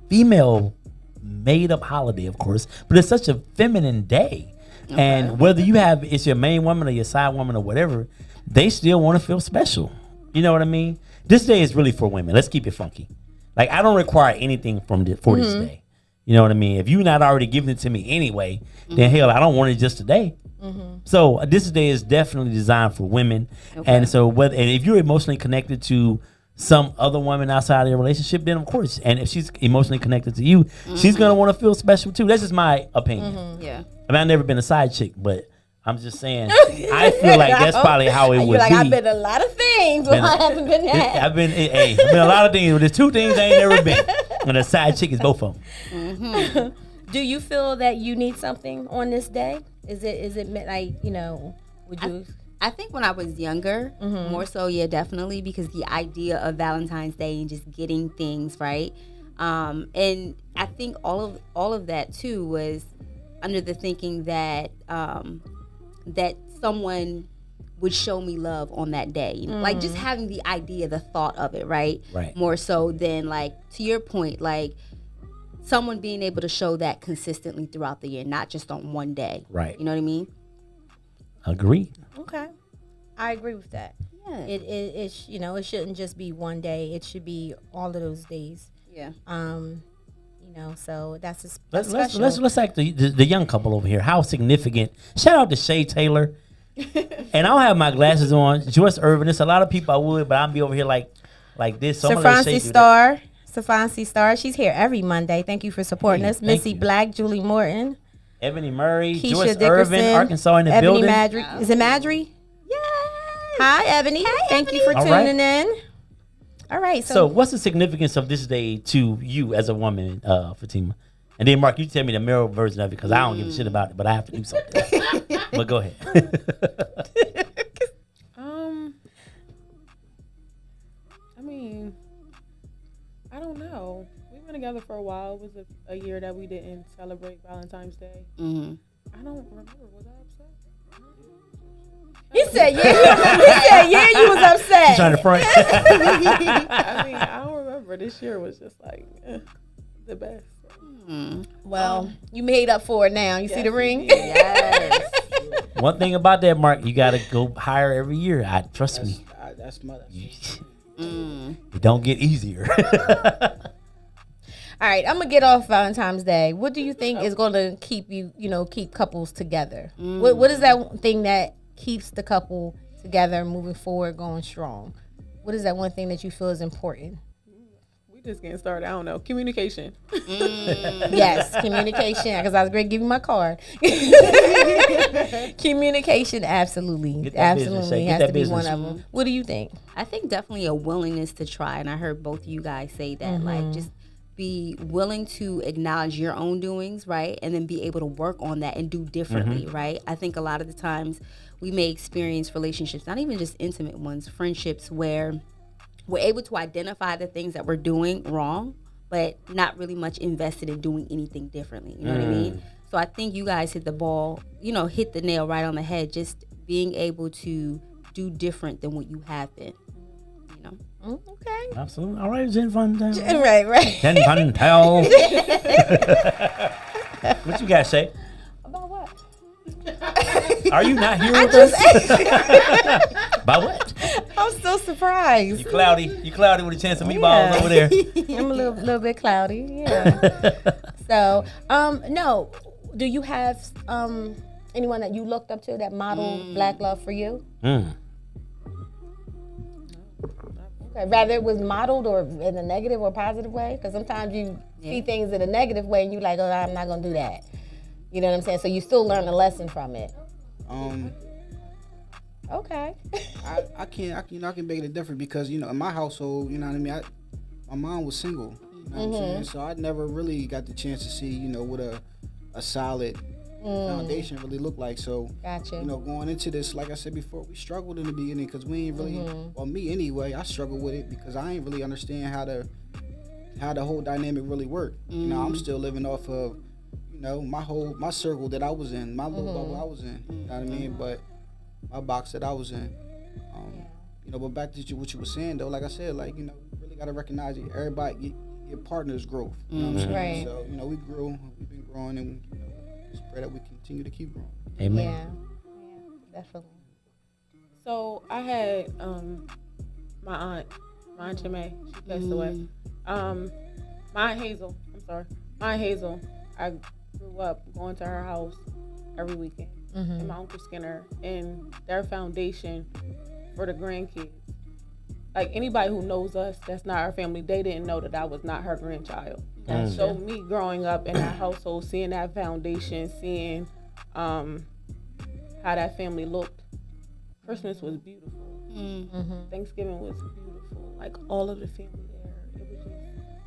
female made up holiday, of course, but it's such a feminine day. Okay. And whether it's your main woman or your side woman or whatever, they still want to feel special. You know what I mean? This day is really for women. Let's keep it funky. Like, I don't require anything for this day. You know what I mean? If you're not already giving it to me anyway, then hell, I don't want it just today. So this day is definitely designed for women. Okay. And so if you're emotionally connected to some other woman outside of your relationship, then of course, and if she's emotionally connected to you, she's going to want to feel special too. That's just my opinion. Yeah. I mean, I've never been a side chick, but I'm just saying, I feel like that's probably how it would be. I've been a lot of things, but I haven't been that. I've been a lot of things, but there's two things I ain't never been. And a side chick is both of them. Do you feel that you need something on this day? Is it like, would you? I think when I was younger, more so, yeah, definitely, because the idea of Valentine's Day and just getting things, right? And I think all of that too was under the thinking that that someone would show me love on that day. Like just having the idea, the thought of it, right? Right. More so than, like, to your point, like someone being able to show that consistently throughout the year, not just on one day. Right. You know what I mean? Agreed. Okay. I agree with that. Yeah. It shouldn't just be one day. It should be all of those days. Yeah. So that's Let's special. ask the young couple over here. How significant? Shout out to Shay Taylor. And I'll have my glasses on. Joyce Irvin. There's a lot of people I would, but I'll be over here like this. So Safancy Star. She's here every Monday. Thank you for supporting us. Missy Black, Julie Morton, Ebony Murray, Keisha Joyce Dickerson, Irvin, Arkansas in the Ebony building. Madry. Is it Madry? Yes. Hi, Ebony. Thank you for tuning in. All right. So what's the significance of this day to you as a woman, Fatima? And then, Mark, you tell me the male version of it, because I don't give a shit about it, but I have to do something. But go ahead. I mean, I don't know. We've been together for a while. It was a year that we didn't celebrate Valentine's Day. I don't remember. Was I upset? He said, yeah, you was upset. She's trying to front. I mean, I don't remember. This year was just like the best. Well, you made up for it now. You see the ring? Yes. One thing about that, Mark, you got to go higher every year. Trust me. That's my. It don't get easier. All right, I'm gonna get off Valentine's Day. What do you think is gonna keep keep couples together? What is that thing that keeps the couple together, moving forward, going strong? What is that one thing that you feel is important? We just getting started. I don't know. Communication. Yes, communication. Because I was going to give you my card. Communication, absolutely, absolutely has to be one of them. What do you think? I think definitely a willingness to try, and I heard both of you guys say that, like, just be willing to acknowledge your own doings, right? And then be able to work on that and do differently, right? I think a lot of the times we may experience relationships, not even just intimate ones, friendships, where we're able to identify the things that we're doing wrong, but not really much invested in doing anything differently. You know what I mean? So I think you guys hit the nail right on the head, just being able to do different than what you have been, you know? Okay. Absolutely. All right, Jen Fontaine. Right. Jen Fontaine. What you got, Shay? About what? Are you not here with us? About what? I'm so surprised. You cloudy with a chance of meatballs over there. I'm a little bit cloudy. Yeah. So, no. Do you have anyone that you looked up to that modeled black love for you? Okay, rather it was modeled or in a negative or positive way? Because sometimes you see things in a negative way and you're like, oh, I'm not going to do that. You know what I'm saying? So you still learn a lesson from it. Okay. I can make it different because, in my household, you know what I mean? My mom was single. You know what I'm saying? So I never really got the chance to see, what a solid foundation really look like. So, Gotcha. you know, going into this, like I said before, we struggled in the beginning because we ain't really, well, me anyway, I struggled with it because I ain't really understand how the whole dynamic really worked. You know, I'm still living off of, you know, my circle that I was in, my little bubble I was in. You know what I mean? But my box that I was in. You know, but back to what you were saying though, like I said, like, you know, we really gotta recognize it. Everybody, your partner's growth. You know what I'm saying? Right. So, you know, we've been growing, and you know, just pray that we continue to keep growing. Amen. Yeah, definitely. So I had my aunt Jemay, she passed away. My Aunt Hazel, I grew up going to her house every weekend, and my Uncle Skinner, and their foundation for the grandkids. Like, anybody who knows us, that's not our family, they didn't know that I was not her grandchild. So me growing up in that household, seeing that foundation, seeing how that family looked, Christmas was beautiful. Thanksgiving was beautiful. Like, all of the family there, it was just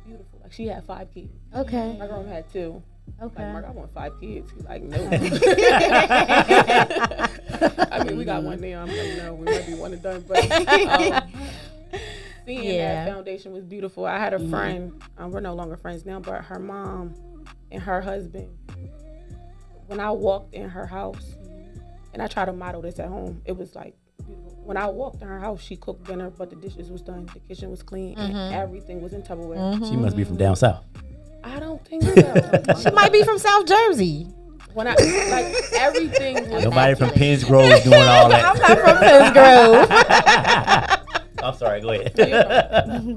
beautiful. Like, she had 5 kids. Okay. My grandma had 2. Okay. Like, Mark, I want 5 kids. He's like, no. I mean, we got one now. I'm like, no, we might be one and done. But seeing that foundation was beautiful. I had a friend. We're no longer friends now, but her mom and her husband, when I walked in her house, and I try to model this at home, it was like beautiful. When I walked in her house, she cooked dinner, but the dishes was done, the kitchen was clean, and everything was in Tupperware. She must be from down south. I don't think so. She might be from South Jersey. When I, like, everything was... Nobody from Penns Grove doing all that. I'm not from Penns Grove. I'm sorry, go ahead.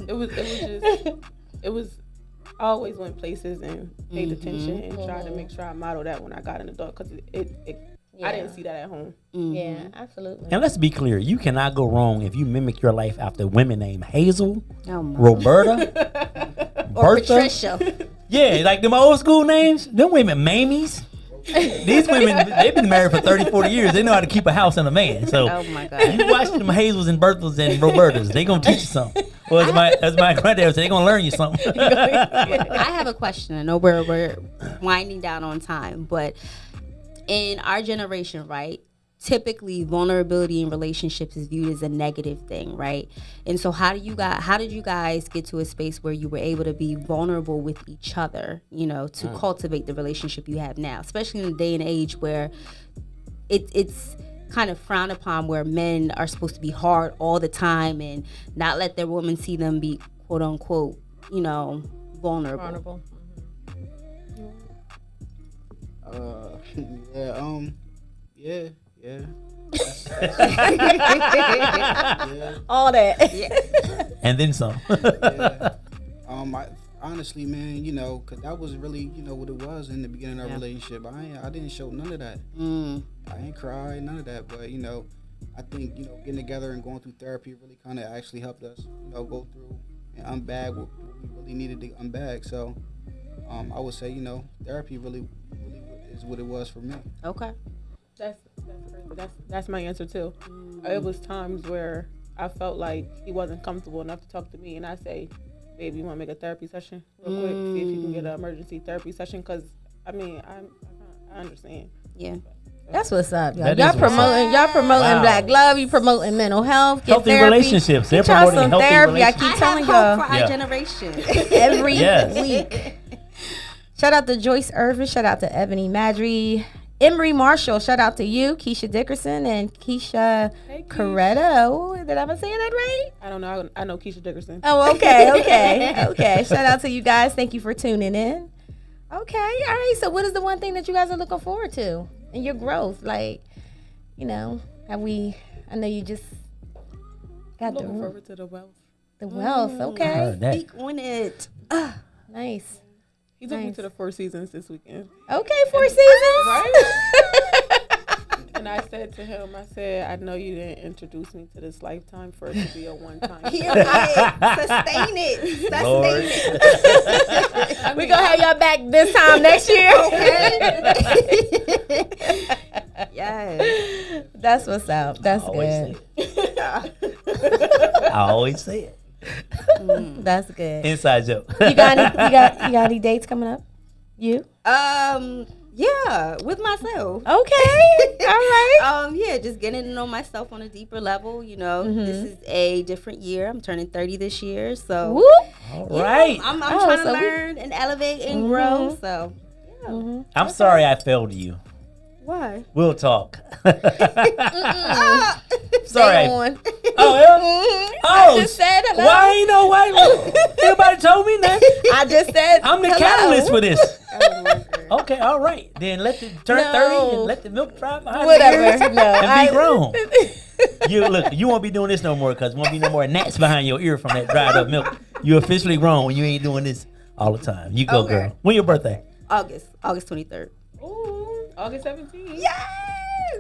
It was I always went places and paid attention and tried to make sure I model that when I got in the door, because I didn't see that at home. Yeah, absolutely. And let's be clear, you cannot go wrong if you mimic your life after women named Hazel, Roberta, Or Bertha. Patricia. Yeah, like them old school names. Them women, Mamies. These women, they've been married for 30, 40 years. They know how to keep a house and a man. So Oh my God. you watch them Hazels and Berthas and Robertas, they going to teach you something. Well, as my granddad would say, they going to learn you something. I have a question. I know we're winding down on time, but in our generation, right, typically vulnerability in relationships is viewed as a negative thing, right? And so how did you guys get to a space where you were able to be vulnerable with each other, you know, to cultivate the relationship you have now, especially in a day and age where it's kind of frowned upon, where men are supposed to be hard all the time and not let their women see them be, quote unquote, you know, vulnerable. Yeah. All that. And then some. I, honestly, man, you know, because that was really, you know, what it was in the beginning of our relationship. I didn't show none of that. I ain't cry, none of that. But, you know, I think, you know, getting together and going through therapy really kind of actually helped us, you know, go through and unbag what we really needed to unbag. So I would say, you know, therapy really is what it was for me. Okay. That's my answer too. It was times where I felt like he wasn't comfortable enough to talk to me, and I say, "Baby, you want to make a therapy session real quick? See if you can get an emergency therapy session." Because I mean, I understand. Yeah. That's what's up, y'all. That Y'all is what's promoting Wow. Black love. You promoting mental health, get Healthy therapy. relationships. They're Get y'all promoting some healthy therapy. I relationships. keep telling hope y'all for our Yeah. generation. every Yes. week. Shout out to Joyce Irvin. Shout out to Ebony Madry. Emery Marshall. Shout out to you, Keisha Dickerson, and Keisha Coretta. Oh, did I say that right? I don't know. I know Keisha Dickerson. Oh, okay. Shout out to you guys. Thank you for tuning in. Okay, all right. So, what is the one thing that you guys are looking forward to in your growth? Like, you know, I know you just got Looking forward to the wealth. the wealth. I Okay, heard that. Speak on it. nice. He took me Nice. to the Four Seasons this weekend. Okay, 4 seasons. And I said to him, I know you didn't introduce me to this lifetime for it to be a one-time. You're right. Sustain it. Lord. We gonna have y'all back this time next year. Yes. That's what's up. That's Always good. I always say it. That's good. Inside joke. You got any dates coming up? You? Yeah, with myself. Okay. All right. Yeah, just getting to know myself on a deeper level. You know, this is a different year. I'm turning 30 this year, so Whoop. All yeah, right. I'm trying to so we- learn and elevate and grow. So, yeah. I'm sorry I failed you. Why? We'll talk. Stay Sorry. on. Oh, yeah? Oh, just said hello. why ain't no way? Nobody told me nothing. I just said I'm the hello. catalyst for this. Oh, my God. Okay, all right. Then let the turn No. 30 and let the milk dry behind Whatever. the ears No. and be grown. You look, you won't be doing this no more because won't be no more gnats behind your ear from that dried up milk. You officially grown when you ain't doing this all the time. You go, Okay. girl. When your birthday? August 23rd. Ooh, August 17th.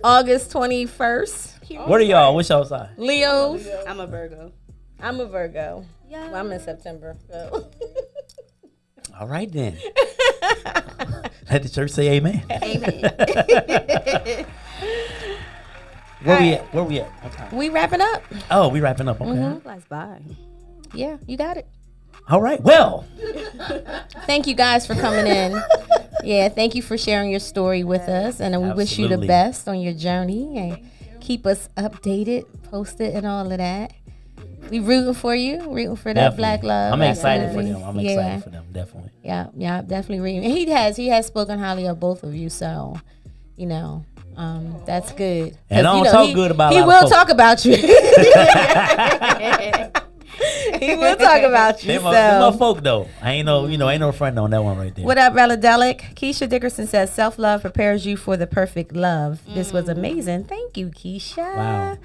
August 21st. What are y'all? What's y'all sign? Leo's. I'm a Virgo. I'm a Virgo. Yeah. Well, I'm in September. So. All right then. Let the church say amen. Amen. Where we at? What time? We wrapping up. Oh, we wrapping up. Okay. Flies by. Yeah, you got it. All right. Well, Thank you guys for coming in. Yeah, thank you for sharing your story with us. And we wish you the Absolutely. best on your journey. And keep us updated, posted, and all of that. We rooting for you, rooting for that definitely. black love. I'm excited for Absolutely. them. I'm Yeah. excited for them. Definitely. Yeah, definitely reading. He has spoken highly of both of you, so you know, that's good. 'Cause, And I you don't know, talk good about a He lot of will folks. talk about you. He will talk about you. They my So. folk though. I ain't no, ain't no friend on that one right there. What up, Reladelic? Keisha Dickerson says self-love prepares you for the perfect love. This was amazing. Thank you, Keisha. Wow.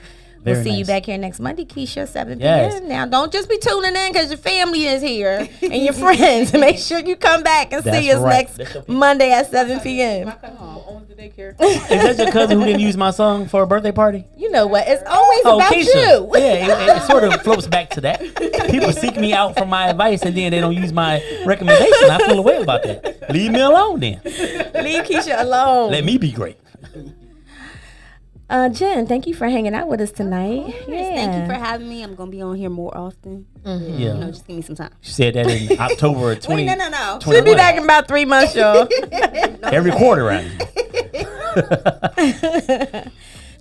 We'll Very see you nice. back here next Monday, Keisha, 7 Yes. p.m. Now, don't just be tuning in because your family is here and your friends. Make sure you come back and That's see us right. next That's your people. Monday at 7 p.m. My cousin who owns the daycare. Is that your cousin who didn't use my song for a birthday party? You know what? It's always about you. Yeah, it sort of floats back to that. People seek me out for my advice and then they don't use my recommendation. I feel away about that. Leave me alone then. Leave Keisha alone. Let me be great. Jen, thank you for hanging out with us tonight. Yeah. Thank you for having me. I'm gonna be on here more often. Yeah. You know, just give me some time. She said that in October 20. Wait, no. She'll be back in about 3 months, y'all. Every quarter around here.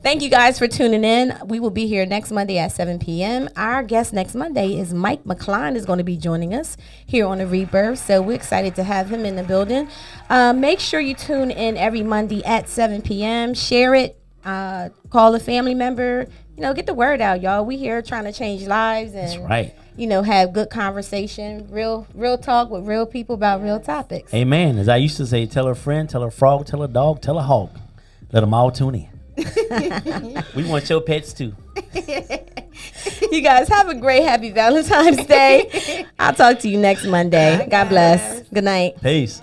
Thank you guys for tuning in. We will be here next Monday at 7 p.m. Our guest next Monday is Mike McCline is going to be joining us here on the Rebirth. So we're excited to have him in the building. Make sure you tune in every Monday at 7 p.m. Share it. Call a family member. You know, get the word out, y'all. We here trying to change lives and That's right. you know, have good conversation, real talk with real people about real topics. Amen. As I used to say, tell a friend, tell a frog, tell a dog, tell a hog. Let them all tune in. We want your pets too. You guys have a great, happy Valentine's Day. I'll talk to you next Monday. God bless. Good night. Peace.